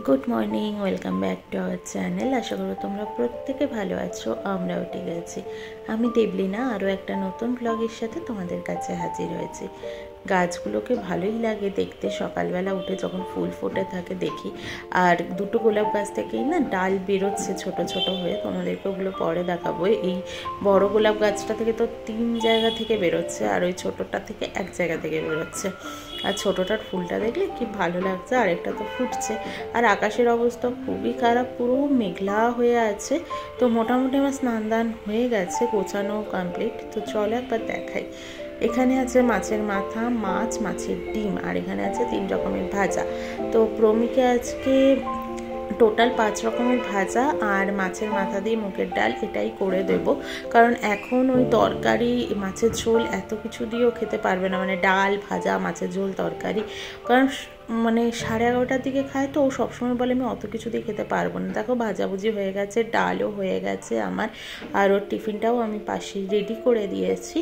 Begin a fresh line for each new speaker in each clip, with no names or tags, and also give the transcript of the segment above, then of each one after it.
Good morning, welcome back to our channel. আশা করি তোমরা প্রত্যেকে ভালো আছো, আমরাও ঠিক আছি। আমি দেবলিনা আরও একটা নতুন ব্লগের সাথে তোমাদের কাছে হাজির হয়েছি। গাছগুলোকে ভালোই লাগে দেখতে, সকালবেলা উঠে যখন ফুল ফুটে থাকে দেখি। আর দুটো গোলাপ গাছ থেকেই না ডাল বেরোচ্ছে ছোট ছোট হয়ে, তোমাদেরকে ওগুলো পরে দেখাবো। এই বড় গোলাপ গাছটা থেকে তো 3 জায়গা থেকে বেরোচ্ছে, আর ওই ছোটোটা থেকে 1 জায়গা থেকে বেরোচ্ছে। আর ছোটোটার ফুলটা দেখলে কি ভালো লাগছে, আরেকটা তো ফুটছে। আর আকাশের অবস্থা খুবই খারাপ, পুরো মেঘলা হয়ে আছে। তো মোটামুটি আমার স্নান দান হয়ে গেছে, গোছানো কমপ্লিট। তো চলো একবার দেখাই। এখানে আছে মাছের মাথা, মাছের ডিম, আর এখানে আছে 3 রকমের ভাজা। তো প্রমিকে আজকে টোটাল 5 রকমের ভাজা আর মাছের মাথা দিয়ে মুগের ডাল এটাই করে দেব। কারণ এখন ওই তরকারি, মাছের ঝোল এত কিছু দিয়েও খেতে পারবে না, মানে ডাল ভাজা মাছের ঝোল তরকারি। কারণ মানে 11:30টার দিকে খায়, তো ও সবসময় বলে আমি অত কিছু দিয়ে খেতে পারবো না। দেখো ভাজাভুজি হয়ে গেছে, ডালও হয়ে গেছে আমার, আর ওর টিফিনটাও আমি পাশে রেডি করে দিয়েছি।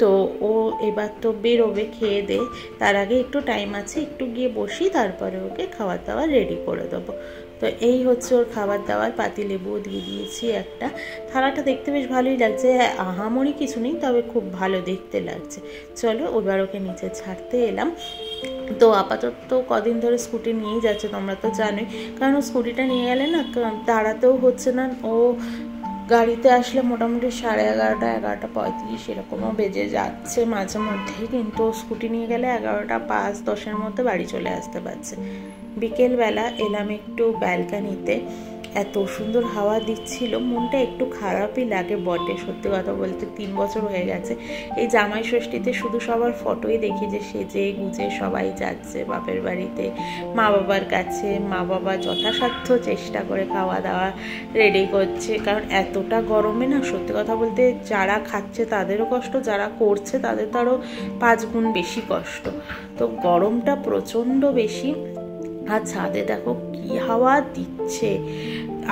তো ও এবার তো বেরোবে খেয়ে দে, তার আগে একটু টাইম আছে, একটু গিয়ে বসি, তারপরে ওকে খাবার দাবার রেডি করে দেবো। তো এই হচ্ছে ওর খাবার দাবার। পাতিলেবুও দিয়ে দিয়েছি একটা। থালাটা দেখতে বেশ ভালোই লাগছে, আহামরি কিছু নেই, তবে খুব ভালো দেখতে লাগছে। চলো এবার ওকে নিচে ছাড়তে এলাম। তো আপাতত কদিন ধরে স্কুটি নিয়েই যাচ্ছে, তোমরা তো জানোই। কারণ ও স্কুটিটা নিয়ে গেলে না দাঁড়াতেও হচ্ছে না। ও গাড়িতে আসলে মোটামুটি 11:30, 11:35 এরকমও বেজে যাচ্ছে মাঝে মধ্যেই, কিন্তু স্কুটি নিয়ে গেলে 11:05-10 মধ্যে বাড়ি চলে আসতে পারছে। বিকেলবেলা এলাম একটু ব্যালকানিতে, এত সুন্দর হাওয়া দিচ্ছিল, মনটা একটু খারাপই লাগে বটে। সত্যি কথা বলতে 3 বছর হয়ে গেছে এই জামাই ষষ্ঠীতে শুধু সবার ফটোই দেখি যে সেজে গুজে সবাই যাচ্ছে বাপের বাড়িতে, মা বাবার কাছে। মা বাবা যথাসাধ্য চেষ্টা করে খাওয়া দাওয়া রেডি করছে, কারণ এতটা গরমে না সত্যি কথা বলতে যারা খাচ্ছে তাদেরও কষ্ট, যারা করছে তাদের তো আরও 5 গুণ বেশি কষ্ট। তো গরমটা প্রচণ্ড বেশি। আর ছাদে দেখো কি হাওয়া দিচ্ছে,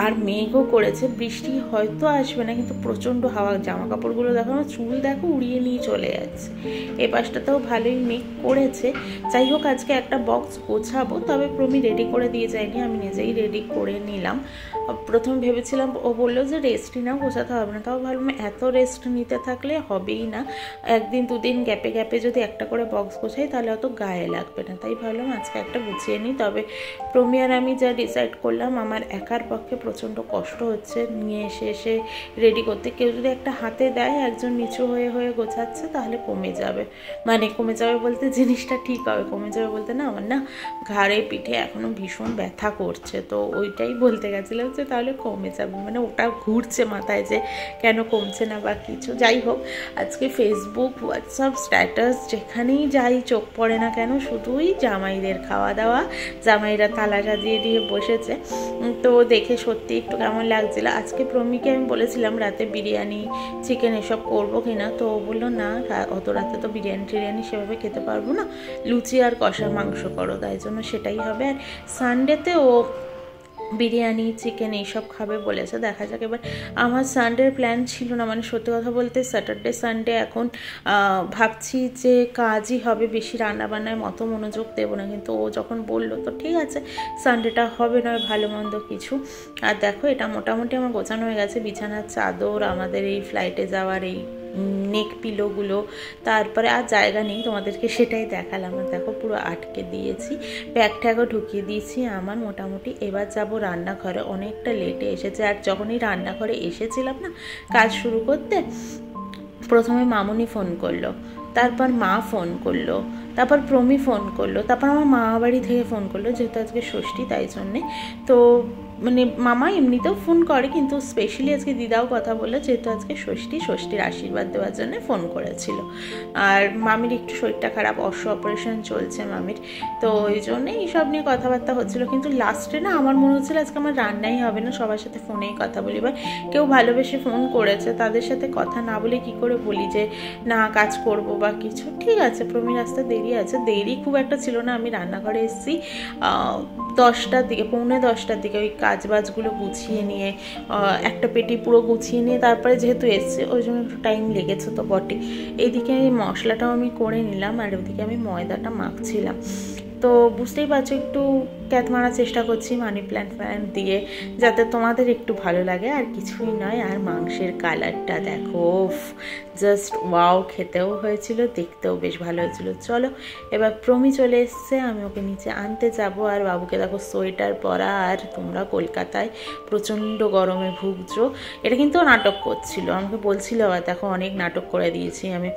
আর মেঘও করেছে, বৃষ্টি হয়তো আসবে না, কিন্তু প্রচণ্ড হাওয়া। জামা কাপড়গুলো দেখো, আমার চুল দেখো উড়িয়ে নিয়ে চলে যাচ্ছে। এ পাশটাতেও ভালোই মেঘ করেছে। যাই হোক, আজকে একটা বক্স গোছাবো, তবে প্রমি রেডি করে দিয়ে যায়নি, আমি নিজেই রেডি করে নিলাম। প্রথম ভেবেছিলাম, ও বললো যে রেস্টই না, গোছাতে হবে না। তাও ভাবলাম এত রেস্ট নিতে থাকলে হবেই না, 1 দিন 2 দিন গ্যাপে গ্যাপে যদি একটা করে বক্স গোছাই তাহলে অত গায়ে লাগবে না। তাই ভাবলাম আজকে একটা গুছিয়ে নিই। তবে প্রমি আর আমি যা ডিসাইড করলাম, আমার একার পক্ষে প্রচণ্ড কষ্ট হচ্ছে নিয়ে এসে রেডি করতে। কেউ যদি একটা হাতে দেয়, একজন নিচু হয়ে হয়ে গোছাচ্ছে, তাহলে কমে যাবে। মানে কমে যাবে বলতে জিনিসটা ঠিক হবে, কমে যাবে বলতে না, আমার না ঘাড়ে পিঠে এখনও ভীষণ ব্যথা করছে। তো ওইটাই বলতে গেছিলাম যে তাহলে কমে যাবে, মানে ওটা ঘুরছে মাথায় যে কেন কমছে না বা কিছু। যাই হোক, আজকে ফেসবুক, হোয়াটসঅ্যাপ স্ট্যাটাস যেখানেই যাই চোখ পড়ে না কেন শুধুই জামাইদের খাওয়া দাওয়া, জামাইরা থালা সাজিয়ে দিয়ে বসেছে। তো দেখে সত্যি একটু কেমন লাগছিল। আজকে প্রমিকে আমি বলেছিলাম রাতে বিরিয়ানি চিকেন এসব করবো কিনা, তো ও বললো না অত রাতে তো বিরিয়ানি সেভাবে খেতে পারবো না, লুচি আর কষা মাংস করো, তাই জন্য সেটাই হবে। আর সানডেতে ও বিরিয়ানি চিকেন এইসব খাবে বলেছে, দেখা যাক। এবার আমার সানডের প্ল্যান ছিল না, মানে সত্যি কথা বলতে স্যাটারডে সানডে এখন ভাবছি যে কাজই হবে, বেশি রান্নাবান্নায় মতো মনোযোগ দেবো না। কিন্তু ও যখন বললো তো ঠিক আছে, সানডেটা হবে নয় ভালো মন্দ কিছু। আর দেখো এটা মোটামুটি আমার গোছানো হয়ে গেছে, বিছানার চাদর, আমাদের এই ফ্লাইটে যাওয়ার এই নেক পিলোগুলো, তারপরে আর জায়গা নেই, তোমাদেরকে সেটাই দেখালাম। আর দেখো পুরো আটকে দিয়েছি, ব্যাগ ট্যাগও ঢুকিয়ে দিয়েছি আমার মোটামুটি। এবার যাব রান্নাঘরে, অনেকটা লেটে এসেছে। আর যখনই রান্নাঘরে এসেছিলাম না কাজ শুরু করতে, প্রথমে মামুনি ফোন করলো, তারপর মা ফোন করলো, তারপর প্রমি ফোন করলো, তারপর আমার মা বাড়ি থেকে ফোন করলো, যেহেতু আজকে ষষ্ঠী তাই জন্যে। তো মানে মামা এমনিতেও ফোন করে, কিন্তু স্পেশালি আজকে দিদাও কথা বললো, যেহেতু আজকে ষষ্ঠীর আশীর্বাদ দেওয়ার জন্য ফোন করেছিল। আর মামির একটু শরীরটা খারাপ, অপারেশন চলছে মামির, তো ওই জন্যে এইসব নিয়ে কথাবার্তা হচ্ছিলো। কিন্তু লাস্টে না আমার মনে হচ্ছিলো আজকে আমার রান্নাই হবে না, সবার সাথে ফোনেই কথা বলি। এবার কেউ ভালোবেসে ফোন করেছে, তাদের সাথে কথা না বলে কি করে বলি যে না কাজ করব বা কিছু। ঠিক আছে, প্রমির আসতে দেরি আছে, দেরি খুব একটা ছিল না। আমি রান্নাঘরে এসেছি 10টার দিকে, 9:45টার দিকে, ওই কাজবাজগুলো গুছিয়ে নিয়ে, একটা পেটি পুরো গুছিয়ে নিয়ে তারপরে যেহেতু এসছে, ওই জন্য একটু টাইম লেগেছে তো বটে। এইদিকে মশলাটাও আমি করে নিলাম, আর ওইদিকে আমি ময়দাটা মাখছিলাম। তো বুঝতেই পারছো একটু ক্যাথ মারার চেষ্টা করছি মানি প্ল্যান্ট দিয়ে, যাতে তোমাদের একটু ভালো লাগে, আর কিছুই নয়। আর মাংসের কালারটা দেখো, জাস্ট ওয়াও, খেতেও হয়েছিল, দেখতেও বেশ ভালো হয়েছিল। চলো এবার প্রমি চলে এসছে, আমি ওকে নিচে আনতে যাব। আর বাবুকে দেখো সোয়েটার পরা, আর তোমরা কলকাতায় প্রচণ্ড গরমে ভুগছো। এটা কিন্তু নাটক করছিল, আমাকে বলছিল আবার দেখো অনেক নাটক করে দিয়েছি আমি।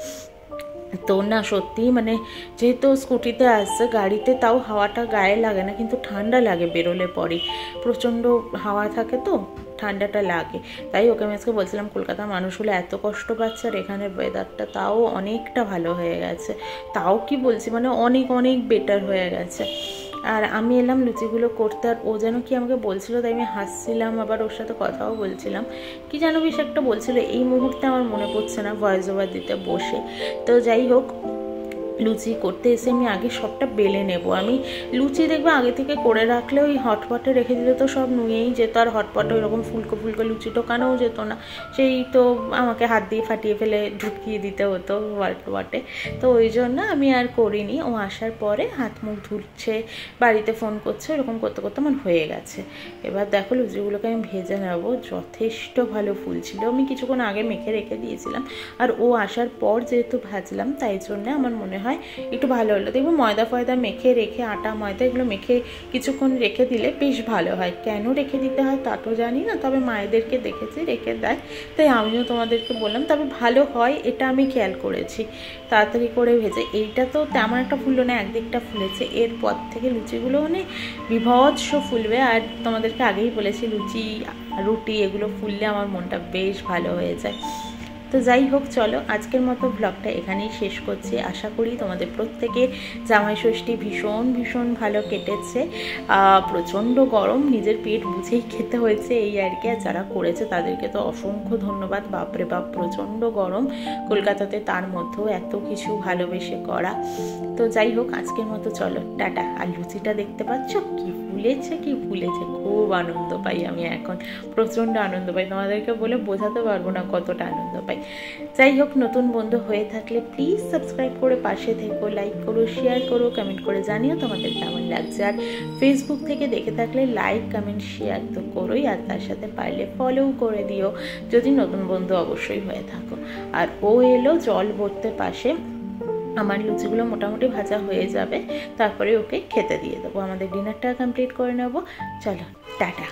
তো না সত্যি মানে যেহেতু স্কুটিতে আসছে, গাড়িতে তাও হাওয়াটা গায়ে লাগে না, কিন্তু ঠান্ডা লাগে বেরোলে পরে, প্রচণ্ড হাওয়া থাকে তো ঠান্ডাটা লাগে। তাই ওকে আমি আজকে বলছিলাম কলকাতার মানুষগুলো এত কষ্ট পাচ্ছে, আর এখানের ওয়েদারটা তাও অনেকটা ভালো হয়ে গেছে। তাও কি বলছি, মানে অনেক অনেক বেটার হয়ে গেছে। আর আমি এলাম লুচিগুলো করতে, আর ও যেন কি আমাকে বলছিল, তাই আমি হাসছিলাম, আবার ওর সাথে কথাও বলছিলাম। কি যেন বেশ একটা বলছিল, এই মুহূর্তে আমার মনে পড়ছে না, ভয়েস ওভার দিতে বসে। তো যাই হোক, লুচি করতে এসে আমি আগে সবটা বেলে নেব। আমি লুচি দেখবো আগে থেকে করে রাখলে ওই হটপটে রেখে দিলে তো সব নুয়েই যেত, আর হটপটে ওইরকম ফুলকো ফুলকো লুচি টোকানোও যেত না, সেই তো আমাকে হাত দিয়ে ফাটিয়ে ফেলে ঢুকিয়ে দিতে হতো হটপটে। তো ওই জন্য আমি আর করিনি। ও আসার পরে হাত মুখ ধুচ্ছে, বাড়িতে ফোন করছে, এরকম করতে করতে আমার হয়ে গেছে। এবার দেখো লুচিগুলোকে আমি ভেজে নেব। যথেষ্ট ভালো ফুল ছিল, আমি কিছুক্ষণ আগে মেখে রেখে দিয়েছিলাম, আর ও আসার পর যেহেতু ভাজলাম তাই জন্যে আমার মনে হয় একটু ভালো হলো। দেখবো ময়দা ফয়দা মেখে রেখে, আটা ময়দা এগুলো মেখে কিছুক্ষণ রেখে দিলে বেশ ভালো হয়। কেন রেখে দিতে হয় তা তো জানি না, তবে মায়েদেরকে দেখেছি রেখে দেয়, তাই আমিও তোমাদেরকে বললাম। তবে ভালো হয় এটা আমি খেয়াল করেছি, তাড়াতাড়ি করে ভেজে। এইটা তো তেমন একটা ফুললো না, একদিকটা ফুলেছে, এরপর থেকে লুচিগুলো মানে বিভৎস ফুলবে। আর তোমাদেরকে আগেই বলেছি লুচি রুটি এগুলো ফুললে আমার মনটা বেশ ভালো হয়ে যায়। তো যাই হোক, চলো আজকের মতো ব্লগটা এখানেই শেষ করছি। আশা করি তোমাদের প্রত্যেকের জামাই ষষ্ঠী ভীষণ ভীষণ ভালো কেটেছে। প্রচণ্ড গরম, নিজের পেট বুঝেই খেতে হয়েছে এই আর কি। আর যারা করেছে তাদেরকে তো অসংখ্য ধন্যবাদ। বাপরে বাপ, প্রচণ্ড গরম কলকাতাতে, তার মধ্যেও এত কিছু ভালোবেসে করা। তো যাই হোক, আজকের মতো চলো টাটা। আর লুচিটা দেখতে পাচ্ছ কি ফুলেছে, কি ফুলেছে, খুব আনন্দ পাই আমি এখন, প্রচণ্ড আনন্দ পাই, তোমাদেরকে বলে বোঝাতে পারবো না কতটা আনন্দ পাই। যাই হোক, নতুন বন্ধু হয়ে থাকলে প্লিজ সাবস্ক্রাইব করে পাশে থেকো, লাইক করো, শেয়ার করো, কমেন্ট করে জানিও তোমাদের কেমন লাগছে। আর ফেসবুক থেকে দেখে থাকলে লাইক কমেন্ট শেয়ার তো করোই, আর তার সাথে পারলে ফলোও করে দিও যদি নতুন বন্ধু অবশ্যই হয়ে থাকো। আর ও এলো জল ভরতে পাশে, আমার লুচিগুলো মোটামুটি ভাজা হয়ে যাবে, তারপরে ওকে খেতে দিয়ে দেবো, আমাদের ডিনারটা কমপ্লিট করে নেবো। চলো টাটা।